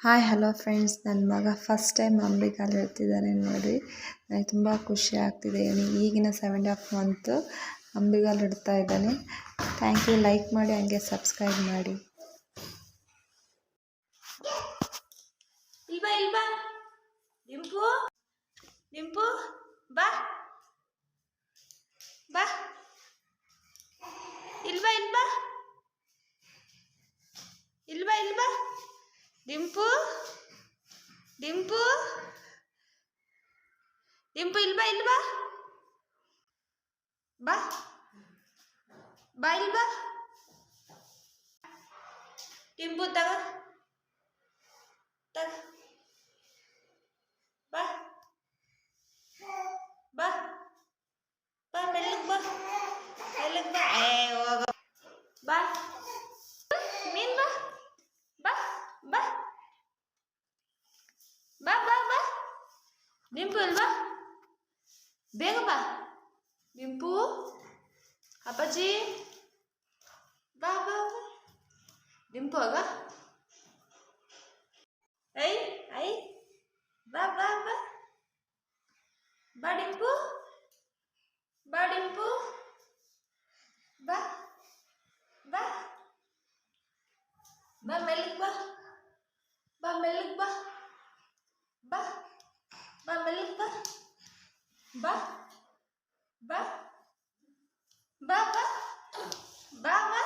Hi hello friends, ನನ್ನ ಮಗ first time ಅಂಬಿಕಾಲ್ ಹೇಳ್ತಿದ್ದಾನೆ ನೋಡಿ. ನನಗೆ ತುಂಬ ಖುಷಿ ಆಗ್ತಿದೆ. ಈಗಿನ 7.5 ಮಂತು ಅಂಬಿಗಾಲ್ ಇಡ್ತಾ ಇದ್ದಾನೆ. Thank you. ಲೈಕ್ ಮಾಡಿ, ಹಂಗೆ ಸಬ್ಸ್ಕ್ರೈಬ್ ಮಾಡಿ. ಇಲ್ಬಾ ಇಲ್ಬಾ ಡಿಂಪು ಡಿಂಪು ಬಾ ಬಾ ಇಲ್ಬಾ ಇಲ್ಬಾ ಇಲ್ಬಾ ಇಲ್ಬಾ ಡಿಂಪು ಡಿಂಪು ಡಿಂಪು ಇಲ್ಬಾ ಇಲ್ಬಾ ಬಾ ಬಾ ಇಲ್ಬಾ ಡಿಂಪು ತಗ ತಗ ಬಾ ಬಾ ಬಾ ಮೆಲ್ಲಗ್ ಬಾ ಮೆಲ್ಲಗ್ ಬಾ ಹೋಗ ಬಾ ನೀನ್ ಬಾ ಬಾ ಬಾ ಬಾ ಬಾ ಬಾ ಡಿಂಪು ಇಲ್ವಾ ಬೇಗ ಬಾ ಡಿಂಪು ಅಪ್ಪಾಜಿ ಬಾ ಬಾ ಬಾ ಡಿಂಪು ಆಗ ಐ ಐ ಬಾ ಬಾ ಬಾ ಬಾ ಡಿಂಪು ಬಾ ಡಿಂಪು ಬಾ ಬಾ ಬಾ ಮೆಲ್ಲಗ್ ಬಾ ಬಾ ಮೆಲ್ಲಗ್ ಬಾ ಬಾ ಬಾ ಮೆಲ್ಲಗ್ ಬಾ ಬಾ ಬಾ ಬಾ ಬಾ ಬಾ ಬಾ